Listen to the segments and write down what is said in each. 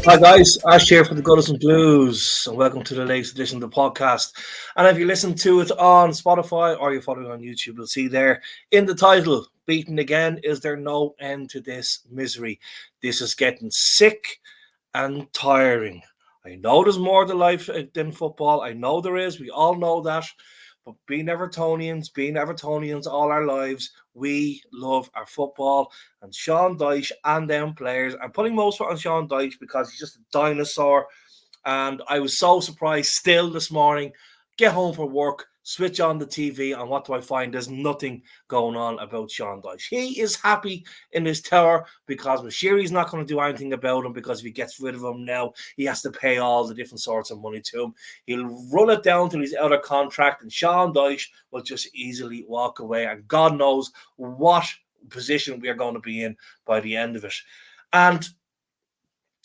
Hi guys, Ash here for the Gunners and Blues, and welcome to the latest edition of the podcast. And if you listen to it on Spotify or you're following on YouTube, you'll see there in the title, "Beaten Again, is there no end to this misery?" This is getting sick and tiring. I know there's more to life than football. I know there is. We all know that. But being Evertonians all our lives, we love our football. And Sean Dyche and them players, I'm putting most of it on Sean Dyche because he's just a dinosaur. And I was so surprised still this morning. Get home from work, switch on the TV, and what do I find? There's nothing going on about Sean Dyche. He is happy in his tower because Mashiri's not going to do anything about him, because if he gets rid of him now, he has to pay all the different sorts of money to him. He'll run it down till he's out of contract, and Sean Dyche will just easily walk away. And God knows what position we are going to be in by the end of it. And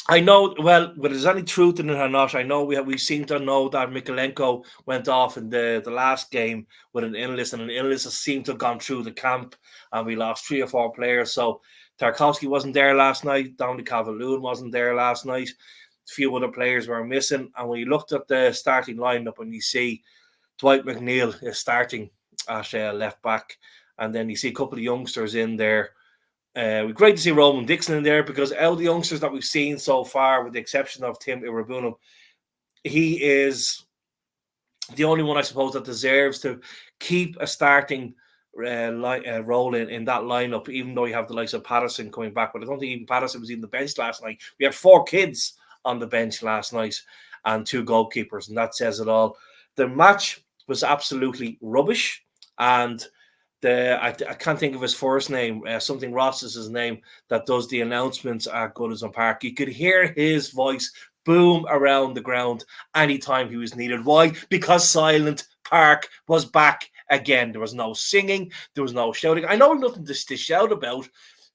I know, well, whether there's any truth in it or not, I know we seem to know that Mikalenko went off in the last game with an illness, and an illness has seemed to have gone through the camp, and we lost 3 or 4 players. So Tarkowski wasn't there last night, Dominic Calvert-Lewin wasn't there last night, a few other players were missing. And when you looked at the starting lineup and you see Dwight McNeil is starting at left back, and then you see a couple of youngsters in there. Great to see Roman Dixon in there, because out of the youngsters that we've seen so far, with the exception of Tim Irabunum, he is the only one, I suppose, that deserves to keep a starting role in that lineup, even though you have the likes of Patterson coming back. But I don't think even Patterson was in the bench last night. We had 4 kids on the bench last night and 2 goalkeepers, and that says it all. The match was absolutely rubbish, and I can't think of his first name. Something Ross is his name, that does the announcements at Goodison Park. You could hear his voice boom around the ground anytime he was needed. Why? Because Silent Park was back again. There was no singing. There was no shouting. I know nothing to shout about,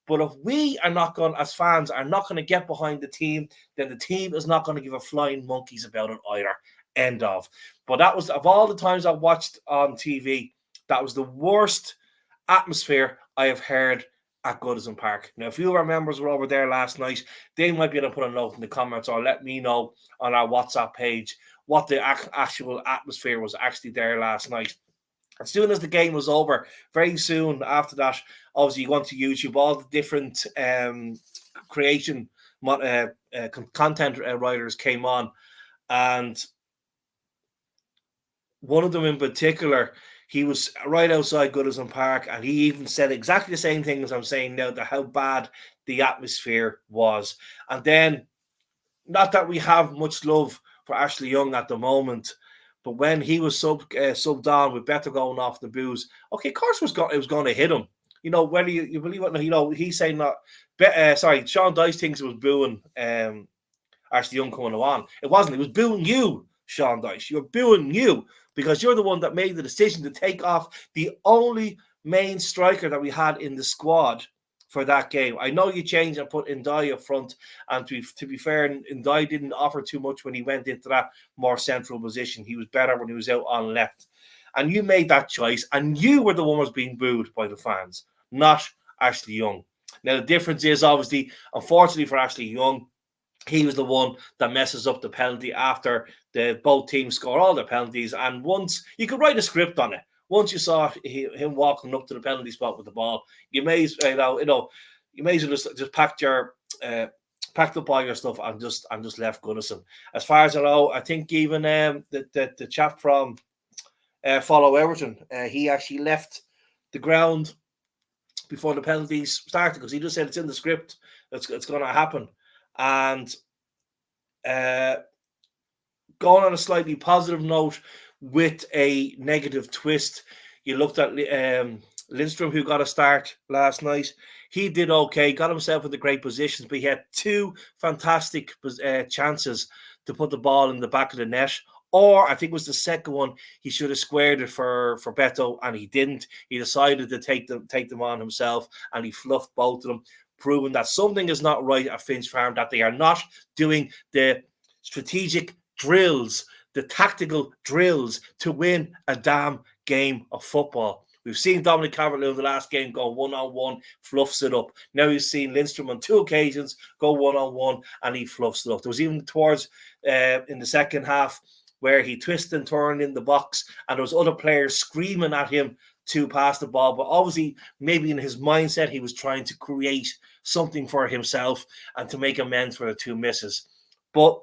but if we are not going, as fans, are not going to get behind the team, then the team is not going to give a flying monkeys about it either. End of. But that was, of all the times I've watched on TV, that was the worst atmosphere I have heard at Goodison Park. Now, a few of our members were over there last night. They might be able to put a note in the comments or let me know on our WhatsApp page what the actual atmosphere was actually there last night. As soon as the game was over, very soon after that, obviously you went to YouTube, all the different creation content writers came on, and one of them in particular, he was right outside Goodison Park, and he even said exactly the same thing as I'm saying now, that how bad the atmosphere was. And then, not that we have much love for Ashley Young at the moment, but when he was subbed on with Beto going off the booze, okay, of course it was going to hit him. You know, whether you believe it, he's saying that. Sean Dyche thinks it was booing Ashley Young coming on. It wasn't. It was booing you, Sean Dyche. You're booing you, because you're the one that made the decision to take off the only main striker that we had in the squad for that game. I know you changed and put Ndiaye up front, and to be fair, Ndiaye didn't offer too much when he went into that more central position. He was better when he was out on left. And you made that choice, and you were the one who was being booed by the fans, not Ashley Young. Now, the difference is, obviously, unfortunately for Ashley Young, he was the one that messes up the penalty after both teams score all the penalties. And once you could write a script on it, once you saw him walking up to the penalty spot with the ball, you may as well just packed up all your stuff and just left Goodison. As far as I know, I think even the chap from Follow Everton, he actually left the ground before the penalties started, because he just said it's in the script, it's going to happen. And going on a slightly positive note with a negative twist, you looked at Lindstrom, who got a start last night. He did okay, got himself into great positions, but he had 2 fantastic chances to put the ball in the back of the net. Or I think it was the second one, he should have squared it for Beto, and he didn't. He decided to take them on himself, and he fluffed both of them, proving that something is not right at Finch Farm, that they are not doing the strategic drills, the tactical drills to win a damn game of football. We've seen Dominic Calvert-Lewin the last game go one-on-one, fluffs it up. Now we've seen Lindstrom on 2 occasions go one-on-one, and he fluffs it up. There was even towards in the second half where he twisted and turned in the box, and there was other players screaming at him to pass the ball. But obviously, maybe in his mindset, he was trying to create something for himself and to make amends for the 2 misses. But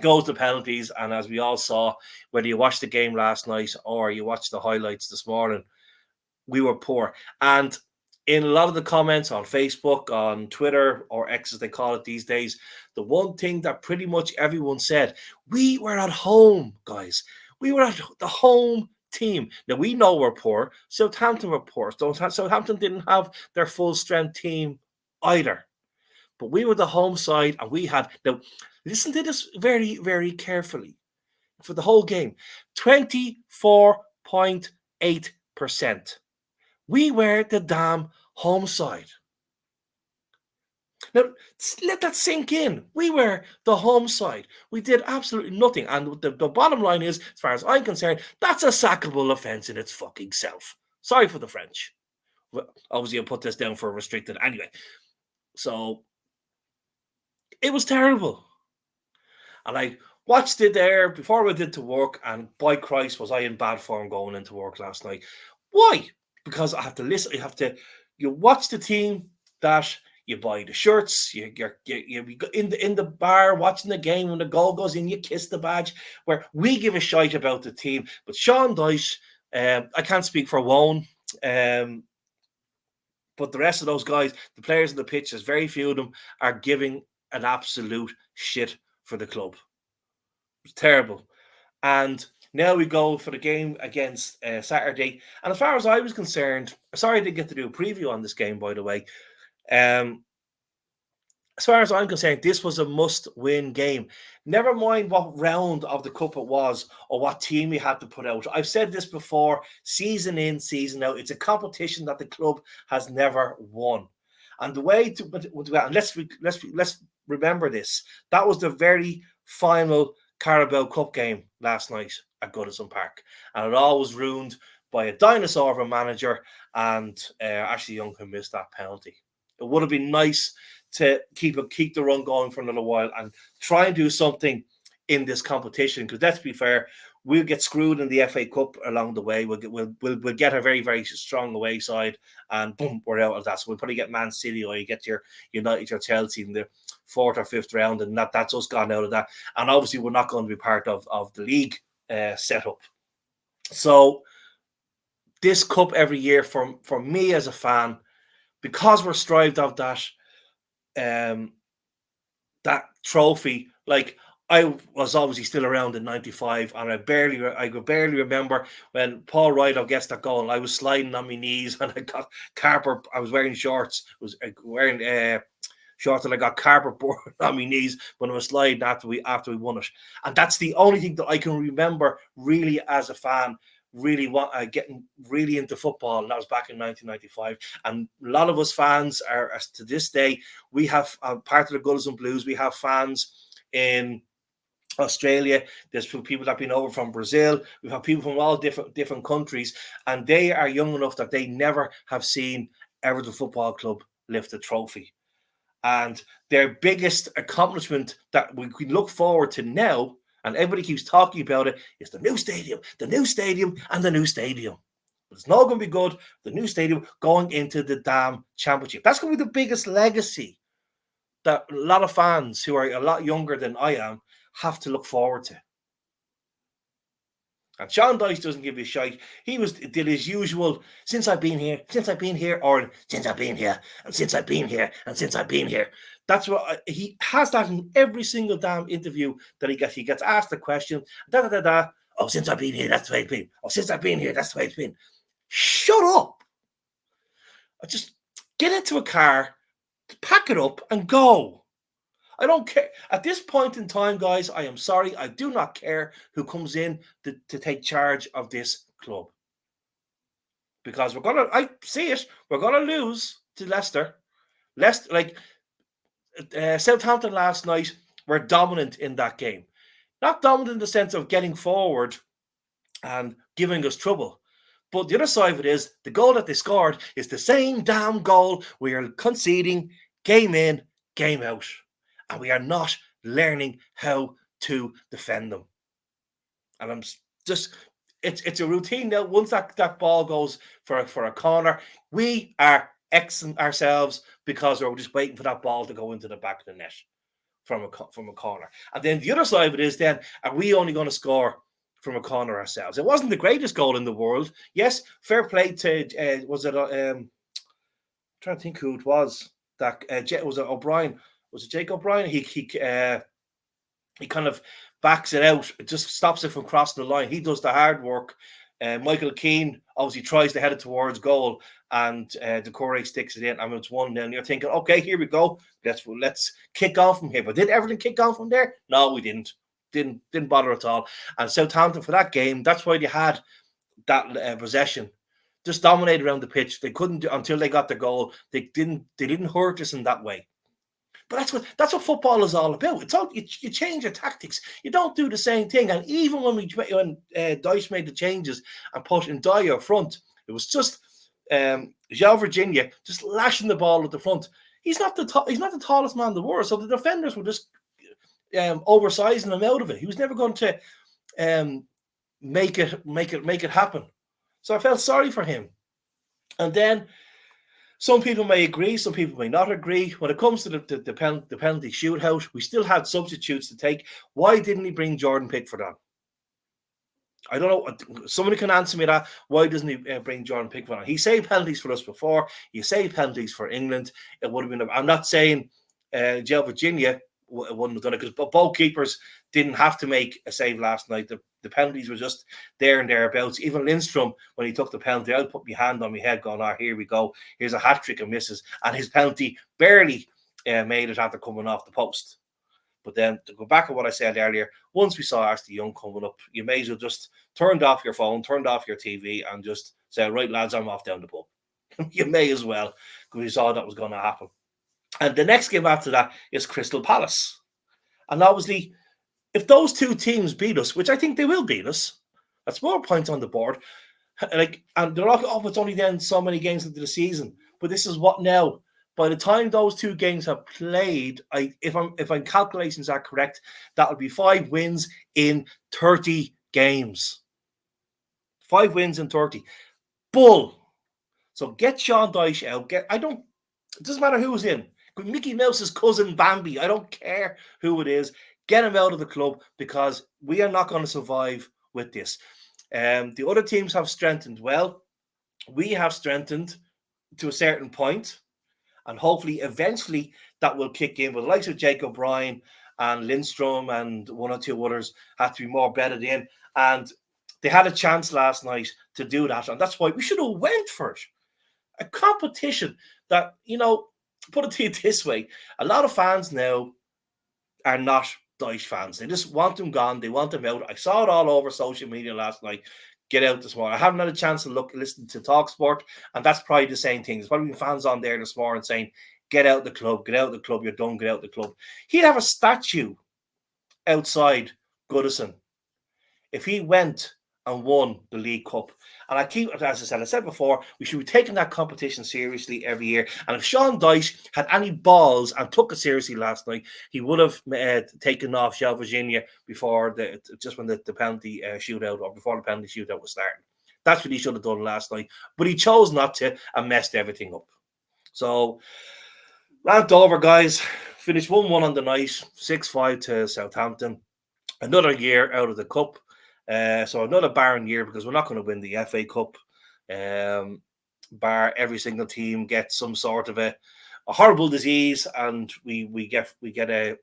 goes to penalties, and as we all saw, whether you watched the game last night or you watched the highlights this morning, we were poor. And in a lot of the comments on Facebook, on Twitter, or X as they call it these days, the one thing that pretty much everyone said, we were at home, guys. We were at the home team. Now, we know we're poor. Southampton were poor. Southampton didn't have their full strength team either. But we were the home side, and we had... Now, listen to this very, very carefully. For the whole game, 24.8%. We were the damn home side. Now, let that sink in. We were the home side. We did absolutely nothing. And the bottom line is, as far as I'm concerned, that's a sackable offence in its fucking self. Sorry for the French. Well, obviously, I'll put this down for restricted anyway. So, it was terrible. And I watched it there before we did to work, and by Christ, was I in bad form going into work last night. Why? Because I have to listen. You watch the team that you buy the shirts. You in the bar watching the game when the goal goes in. You kiss the badge. Where we give a shite about the team, but Sean Dyche, I can't speak for Wone, but the rest of those guys, the players on the pitch, there's very few of them are giving an absolute shit for the club. It's terrible. And now we go for the game against Saturday. And as far as I was concerned, sorry I didn't get to do a preview on this game, by the way. As far as I'm concerned, this was a must-win game. Never mind what round of the cup it was or what team we had to put out. I've said this before, season in, season out. It's a competition that the club has never won. And the way to, and let's remember this. That was the very final Carabao Cup game last night at Goodison Park. And it all was ruined by a dinosaur of a manager and Ashley Young, who missed that penalty. It would have been nice to keep the run going for another while and try and do something in this competition. Because let's be fair, we'll get screwed in the FA Cup along the way. We'll get a very, very strong away side, and boom, we're out of that. So we'll probably get Man City, or you get your United, your Chelsea in the 4th or 5th round, and that's us gone out of that. And obviously, we're not going to be part of the league setup. So this cup every year for me as a fan, because we're strived of that trophy. Like, I was obviously still around in '95, and I could barely remember when Paul Ryder gets that goal. And I was sliding on my knees, and I got carpet. I was wearing shorts. I was wearing shorts, and I got carpet board on my knees when I was sliding after we won it. And that's the only thing that I can remember really as a fan. Really getting really into football, and that was back in 1995. And a lot of us fans are, as to this day, we have part of the Goodison Blues. We have fans in Australia. There's people that have been over from Brazil. We have people from all different countries, and they are young enough that they never have seen Everton Football Club lift a trophy. And their biggest accomplishment that we can look forward to now, and everybody keeps talking about it, is the new stadium, and the new stadium. But it's not going to be good. The new stadium going into the damn championship. That's going to be the biggest legacy that a lot of fans who are a lot younger than I am have to look forward to. And Sean Dyche doesn't give a shite. He did his usual, since I've been here, or since I've been here, and since I've been here, and since I've been here. That's what he has that in every single damn interview that he gets. He gets asked the question, oh, since I've been here, that's the way it's been. Oh, since I've been here, that's the way it's been. Shut up. Just get into a car, pack it up, and go. I don't care. At this point in time, guys, I am sorry. I do not care who comes in to take charge of this club. Because I see it, we're going to lose to Leicester. Southampton last night were dominant in that game. Not dominant in the sense of getting forward and giving us trouble. But the other side of it is the goal that they scored is the same damn goal we are conceding game in, game out. And we are not learning how to defend them. And I'm just, it's a routine now. Once that ball goes for a corner, we are Xing ourselves because we're just waiting for that ball to go into the back of the net from a corner. And then the other side of it is then, are we only going to score from a corner ourselves? It wasn't the greatest goal in the world. Yes, fair play to, was it, I'm trying to think who it was. That was it O'Brien? Was it Jake O'Brien? He kind of backs it out. It just stops it from crossing the line. He does the hard work. Michael Keane obviously tries to head it towards goal, and Decore sticks it in. I mean, it's 1-0. And you're thinking, okay, here we go. Let's kick off from here. But did Everton kick off from there? No, we didn't. Didn't bother at all. And Southampton for that game, that's why they had that possession. Just dominated around the pitch. They couldn't until they got the goal. They didn't hurt us in that way. But that's what football is all about. It's all you change your tactics. You don't do the same thing. And even when Dyche made the changes and put in Dyche up front, it was just João Virginia just lashing the ball at the front. He's not the tallest man in the world, so the defenders were just oversizing him out of it. He was never going to make it happen. So I felt sorry for him. And then some people may agree, some people may not agree. When it comes to the penalty shootout, we still had substitutes to take. Why didn't he bring Jordan Pickford on? I don't know. Somebody can answer me that. Why doesn't he bring Jordan Pickford on? He saved penalties for us before. He saved penalties for England. It would have been. I'm not saying João Virginia wouldn't have done it, because both keepers didn't have to make a save last night. The penalties were just there and thereabouts. Even Lindstrom, when he took the penalty, I put my hand on my head going, here we go. Here's a hat-trick and misses. And his penalty barely made it after coming off the post. But then, to go back to what I said earlier, once we saw Ashley Young coming up, you may as well just turned off your phone, turned off your TV, and just say, right, lads, I'm off down the pub. You may as well, because you saw that was going to happen. And the next game after that is Crystal Palace. And obviously, if those two teams beat us, which I think they will beat us, that's more points on the board. And they're like, it's only then so many games into the season. But this is what now? By the time those two games have played, if my calculations are correct, that'll be 5 wins in 30 games. 5 wins in 30. Bull. So get Sean Dyche out. It doesn't matter who's in. Mickey Mouse's cousin Bambi. I don't care who it is. Get him out of the club, because we are not going to survive with this. The other teams have strengthened well. We have strengthened to a certain point, and hopefully, eventually, that will kick in. But the likes of Jake O'Brien and Lindstrom and one or two others have to be more bedded in. And they had a chance last night to do that, and that's why we should have went for it. A competition that, put it to you this way, a lot of fans now are not Dyche fans. They just want him gone. They want him out. I saw it all over social media last night. Get out this morning. I haven't had a chance to listen to TalkSport, and that's probably the same thing. There's probably fans on there this morning saying, get out the club, you're done, get out the club. He'd have a statue outside Goodison if he went and won the League Cup. And as I said before, we should be taking that competition seriously every year. And if Sean Dyche had any balls and took it seriously last night, he would have taken off João Virginia before when the penalty shootout, or before the penalty shootout was starting. That's what he should have done last night. But he chose not to and messed everything up. So, rant over, guys. Finished 1-1 on the night, 6-5 to Southampton. Another year out of the cup. So another barren year, because we're not going to win the FA Cup. Bar every single team gets some sort of a horrible disease, and we get a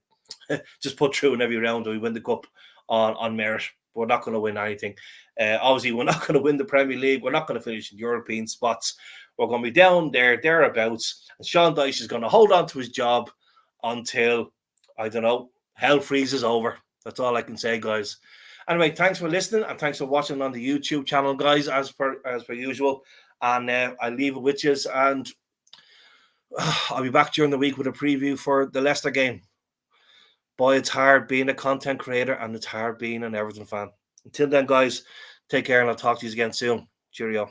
just put through in every round, and we win the cup on merit. But we're not going to win anything. Obviously, we're not going to win the Premier League. We're not going to finish in European spots. We're going to be down there, thereabouts. And Sean Dyche is going to hold on to his job until, I don't know, hell freezes over. That's all I can say, guys. Anyway, thanks for listening, and thanks for watching on the YouTube channel, guys, as per usual. And I'll leave it with you, and I'll be back during the week with a preview for the Leicester game. Boy, it's hard being a content creator, and it's hard being an Everton fan. Until then, guys, take care, and I'll talk to you again soon. Cheerio.